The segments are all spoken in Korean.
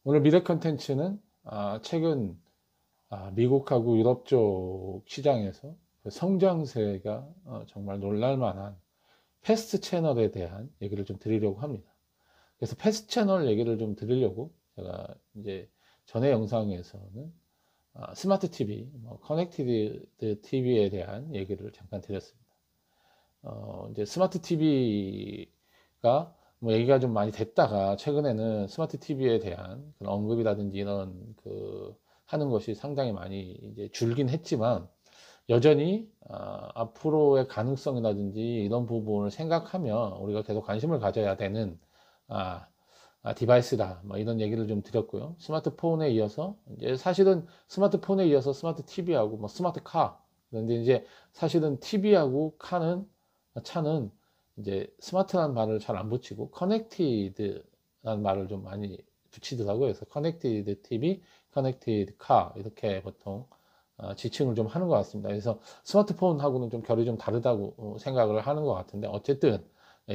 오늘 미래 컨텐츠는 최근 미국하고 유럽 쪽 시장에서 그 성장세가 정말 놀랄만한 패스트 채널에 대한 얘기를 좀 드리려고 합니다. 그래서 패스트 채널 얘기를 좀 드리려고 제가 이제 전에 영상에서는 스마트 TV, 커넥티드 TV에 대한 얘기를 잠깐 드렸습니다. 이제 스마트 TV가 뭐 얘기가 좀 많이 됐다가 최근에는 스마트 TV에 대한 그런 언급이라든지 이런 하는 것이 상당히 많이 이제 줄긴 했지만 여전히 앞으로의 가능성이라든지 이런 부분을 생각하면 우리가 계속 관심을 가져야 되는 아, 디바이스다. 뭐 이런 얘기를 좀 드렸고요. 스마트폰에 이어서 이제 사실은 스마트폰에 이어서 스마트 TV하고 뭐 스마트 카. 그런데 이제 사실은 TV하고 차는 이제 스마트라는 말을 잘 안 붙이고 커넥티드라는 말을 좀 많이 붙이더라고요. 그래서 커넥티드 TV, 커넥티드 카 이렇게 보통 지칭을 좀 하는 것 같습니다. 그래서 스마트폰하고는 좀 결이 좀 다르다고 생각을 하는 것 같은데 어쨌든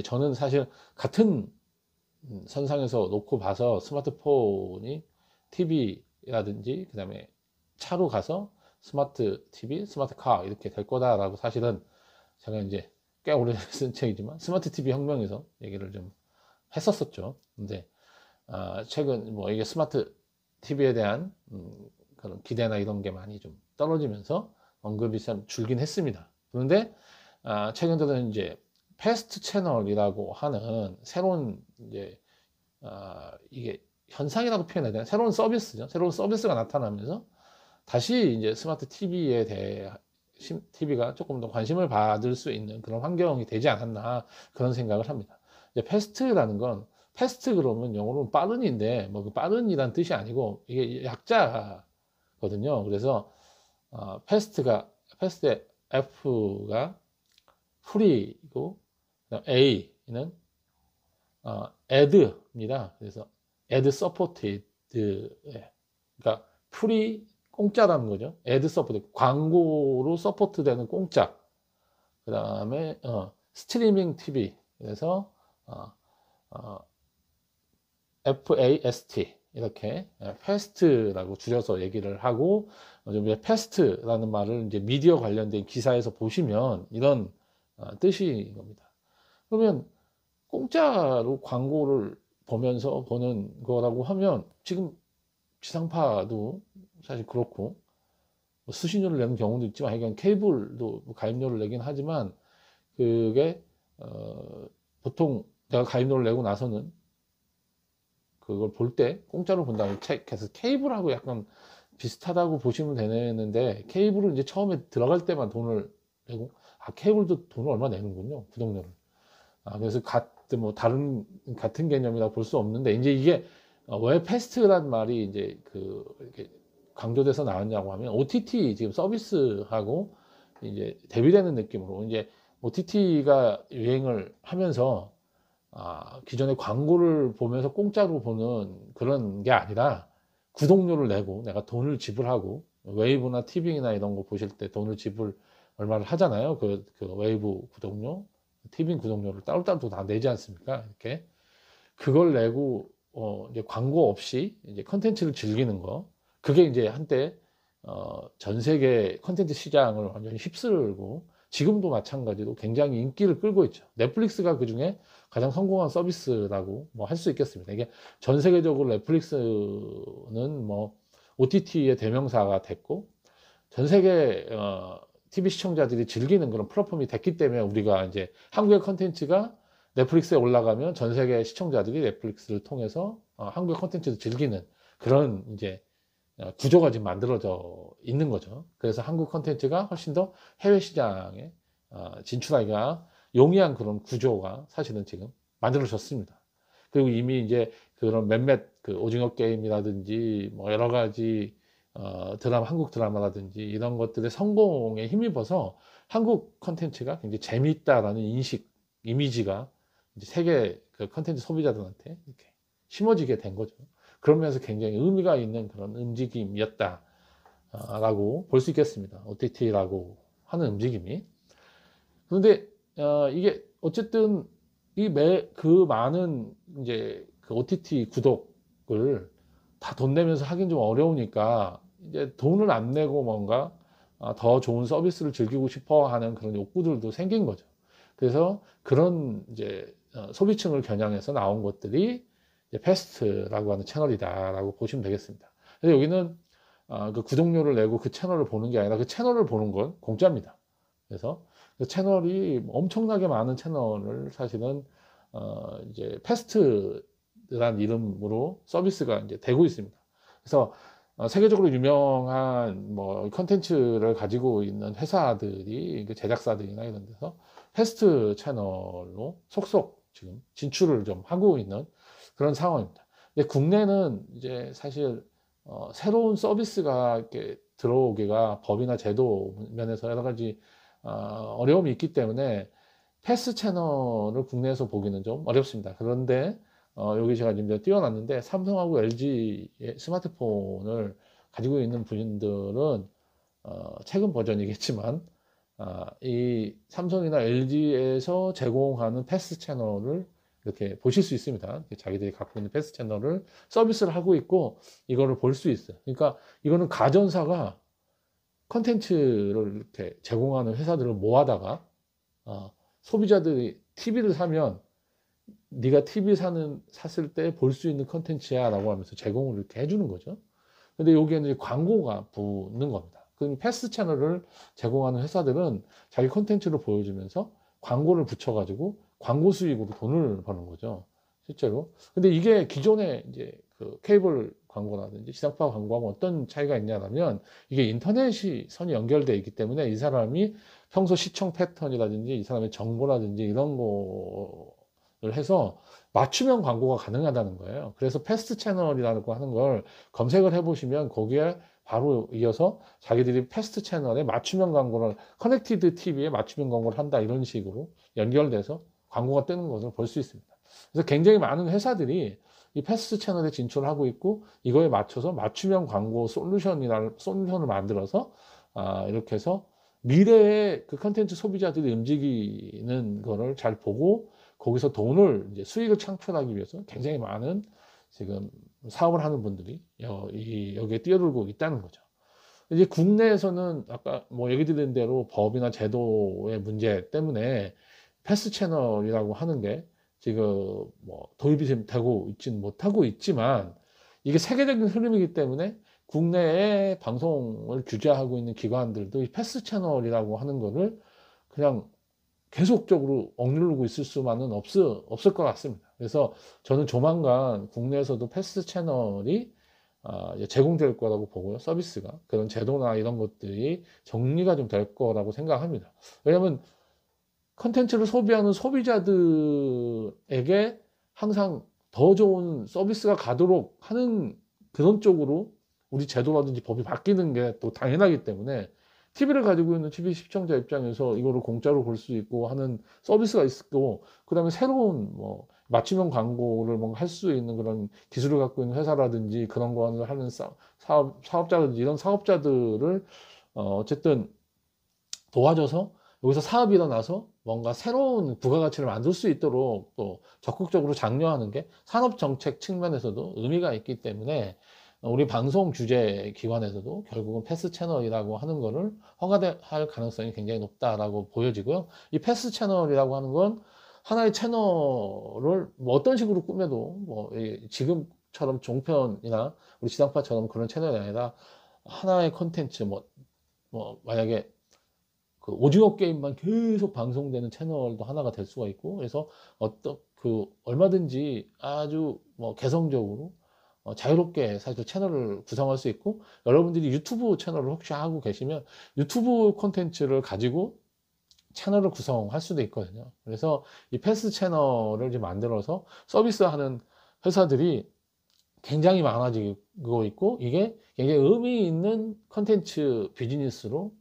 저는 사실 같은 선상에서 놓고 봐서 스마트폰이 TV라든지 그 다음에 차로 가서 스마트 TV, 스마트 카 이렇게 될 거다라고 사실은 제가 이제 꽤 오래 쓴 책이지만 스마트 TV 혁명에서 얘기를 좀 했었었죠. 근데 최근 뭐 이게 스마트 TV에 대한 그런 기대나 이런 게 많이 좀 떨어지면서 언급이 참 줄긴 했습니다. 그런데 최근 들어는 이제 패스트 채널이라고 하는 새로운 이제 이게 현상이라고 표현해야 되나? 새로운 서비스죠. 새로운 서비스가 나타나면서 다시 이제 스마트 TV에 대해 TV가 조금 더 관심을 받을 수 있는 그런 환경이 되지 않았나 그런 생각을 합니다. 이제 패스트라는 건 패스트 그러면 영어로는 빠른인데 뭐 그 빠른이란 뜻이 아니고 이게 약자거든요. 그래서 패스트의 F가 프리고 A는 add입니다. 그래서 add supported, 예. 그러니까 프리 공짜라는 거죠. add support 광고로 서포트되는 공짜. 그 다음에 스트리밍 TV 그래서 어, 어, FAST 이렇게 패스트라고 줄여서 얘기를 하고 패스트라는 말을 이제 미디어 관련된 기사에서 보시면 이런 뜻인 겁니다. 그러면 공짜로 광고를 보면서 보는 거라고 하면 지금 지상파도 사실 그렇고 뭐 수신료를 내는 경우도 있지만 하여간 케이블도 뭐 가입료를 내긴 하지만 그게 보통 내가 가입료를 내고 나서는 그걸 볼 때 공짜로 본다면 그래서 케이블하고 약간 비슷하다고 보시면 되는데 케이블은 이제 처음에 들어갈 때만 돈을 내고 케이블도 돈을 얼마 내는군요, 구독료를. 그래서 뭐 같은 개념이라고 볼 수 없는데 이제 이게 왜 패스트란 말이 이제 이렇게 강조돼서 나왔냐고 하면 OTT 지금 서비스하고 이제 대비되는 느낌으로 이제 OTT가 유행을 하면서 기존의 광고를 보면서 공짜로 보는 그런 게 아니라 구독료를 내고 내가 돈을 지불하고 웨이브나 티빙이나 이런 거 보실 때 돈을 지불 얼마를 하잖아요. 그 웨이브 구독료, 티빙 구독료를 따로따로 다 내지 않습니까? 이렇게 그걸 내고 이제 광고 없이 이제 컨텐츠를 즐기는 거 그게 이제 한때 전 세계 컨텐츠 시장을 완전히 휩쓸고 지금도 마찬가지로 굉장히 인기를 끌고 있죠. 넷플릭스가 그 중에 가장 성공한 서비스라고 뭐 할 수 있겠습니다. 이게 전 세계적으로 넷플릭스는 뭐 OTT의 대명사가 됐고 전 세계 TV 시청자들이 즐기는 그런 플랫폼이 됐기 때문에 우리가 이제 한국의 컨텐츠가 넷플릭스에 올라가면 전 세계 시청자들이 넷플릭스를 통해서 한국의 컨텐츠를 즐기는 그런 이제 구조가 지금 만들어져 있는 거죠. 그래서 한국 컨텐츠가 훨씬 더 해외 시장에 진출하기가 용이한 그런 구조가 사실은 지금 만들어졌습니다. 그리고 이미 이제 그런 몇몇 그 오징어 게임이라든지 뭐 여러 가지 한국 드라마라든지 이런 것들의 성공에 힘입어서 한국 컨텐츠가 굉장히 재미있다라는 이미지가 이제 세계 그 컨텐츠 소비자들한테 이렇게 심어지게 된 거죠. 그러면서 굉장히 의미가 있는 그런 움직임이었다라고 볼 수 있겠습니다. OTT라고 하는 움직임이. 그런데 이게 어쨌든 그 많은 이제 그 OTT 구독을 다 돈 내면서 하긴 좀 어려우니까 이제 돈을 안 내고 뭔가 더 좋은 서비스를 즐기고 싶어 하는 그런 욕구들도 생긴 거죠. 그래서 그런 이제 소비층을 겨냥해서 나온 것들이 이제 패스트라고 하는 채널이다라고 보시면 되겠습니다. 그래서 여기는 그 구독료를 내고 그 채널을 보는 게 아니라 그 채널을 보는 건 공짜입니다. 그래서 그 채널이 엄청나게 많은 채널을 사실은 이제 패스트란 이름으로 서비스가 이제 되고 있습니다. 그래서 세계적으로 유명한 뭐 컨텐츠를 가지고 있는 회사들이 제작사들이나 이런 데서 패스트 채널로 속속 지금 진출을 좀 하고 있는 그런 상황입니다. 근데 국내는 이제 사실 새로운 서비스가 이렇게 들어오기가 법이나 제도 면에서 여러 가지 어려움이 있기 때문에 패스 채널을 국내에서 보기는 좀 어렵습니다. 그런데 여기 제가 지금 띄워놨는데 삼성하고 LG의 스마트폰을 가지고 있는 분들은 최근 버전이겠지만 이 삼성이나 LG에서 제공하는 패스 채널을 이렇게 보실 수 있습니다. 자기들이 갖고 있는 패스 채널을 서비스를 하고 있고 이거를 볼 수 있어요. 그러니까 이거는 가전사가 컨텐츠를 이렇게 제공하는 회사들을 모아다가 소비자들이 TV를 사면 네가 TV 샀을 때 볼 수 있는 컨텐츠야 라고 하면서 제공을 이렇게 해주는 거죠. 근데 여기에는 광고가 붙는 겁니다. 그럼 패스 채널을 제공하는 회사들은 자기 컨텐츠를 보여주면서 광고를 붙여가지고 광고 수익으로 돈을 버는 거죠. 실제로. 근데 이게 기존의 이제 그 케이블 광고라든지 지상파 광고하고 어떤 차이가 있냐면 이게 인터넷이 선이 연결되어 있기 때문에 이 사람이 평소 시청 패턴이라든지 이 사람의 정보라든지 이런 거를 해서 맞춤형 광고가 가능하다는 거예요. 그래서 패스트 채널이라고 하는 걸 검색을 해보시면 거기에 바로 이어서 자기들이 패스트 채널에 맞춤형 광고를 커넥티드 TV에 맞춤형 광고를 한다 이런 식으로 연결돼서 광고가 뜨는 것을 볼 수 있습니다. 그래서 굉장히 많은 회사들이 이 패스트 채널에 진출하고 있고 이거에 맞춰서 맞춤형 광고 솔루션을 만들어서 이렇게 해서 미래의 그 컨텐츠 소비자들이 움직이는 거를 잘 보고 거기서 돈을 이제 수익을 창출하기 위해서 굉장히 많은 지금 사업을 하는 분들이 여기에 뛰어들고 있다는 거죠. 이제 국내에서는 아까 뭐 얘기 드린 대로 법이나 제도의 문제 때문에 패스 채널이라고 하는 게 지금 뭐 도입이 되고 있지는 못하고 있지만 이게 세계적인 흐름이기 때문에 국내에 방송을 규제하고 있는 기관들도 이 패스 채널이라고 하는 거를 그냥 계속적으로 억누르고 있을 수만은 없을 것 같습니다. 그래서 저는 조만간 국내에서도 패스 채널이 제공될 거라고 보고요. 서비스가 그런 제도나 이런 것들이 정리가 좀 될 거라고 생각합니다. 왜냐하면 컨텐츠를 소비하는 소비자들에게 항상 더 좋은 서비스가 가도록 하는 그런 쪽으로 우리 제도라든지 법이 바뀌는 게 또 당연하기 때문에 TV를 가지고 있는 TV 시청자 입장에서 이거를 공짜로 볼 수 있고 하는 서비스가 있고 그다음에 새로운 뭐 맞춤형 광고를 뭔가 할 수 있는 그런 기술을 갖고 있는 회사라든지 그런 거를 하는 사업자든지 이런 사업자들을 어쨌든 도와줘서 여기서 사업이 일어나서 뭔가 새로운 부가가치를 만들 수 있도록 또 적극적으로 장려하는 게 산업정책 측면에서도 의미가 있기 때문에 우리 방송 규제 기관에서도 결국은 패스 채널이라고 하는 거를 허가할 가능성이 굉장히 높다라고 보여지고요. 이 패스 채널이라고 하는 건 하나의 채널을 뭐 어떤 식으로 꾸며도 뭐 지금처럼 종편이나 우리 지상파처럼 그런 채널이 아니라 하나의 콘텐츠 뭐 만약에 그 오징어 게임만 계속 방송되는 채널도 하나가 될 수가 있고 그래서 얼마든지 아주 뭐 개성적으로 자유롭게 사실 채널을 구성할 수 있고 여러분들이 유튜브 채널을 혹시 하고 계시면 유튜브 콘텐츠를 가지고 채널을 구성할 수도 있거든요. 그래서 이 패스 채널을 이제 만들어서 서비스하는 회사들이 굉장히 많아지고 있고 이게 굉장히 의미 있는 콘텐츠 비즈니스로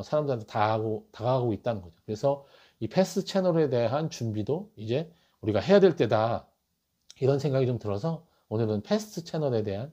사람들한테 다가가고 있다는 거죠. 그래서 이 패스 채널에 대한 준비도 이제 우리가 해야 될 때다 이런 생각이 좀 들어서 오늘은 패스트 채널에 대한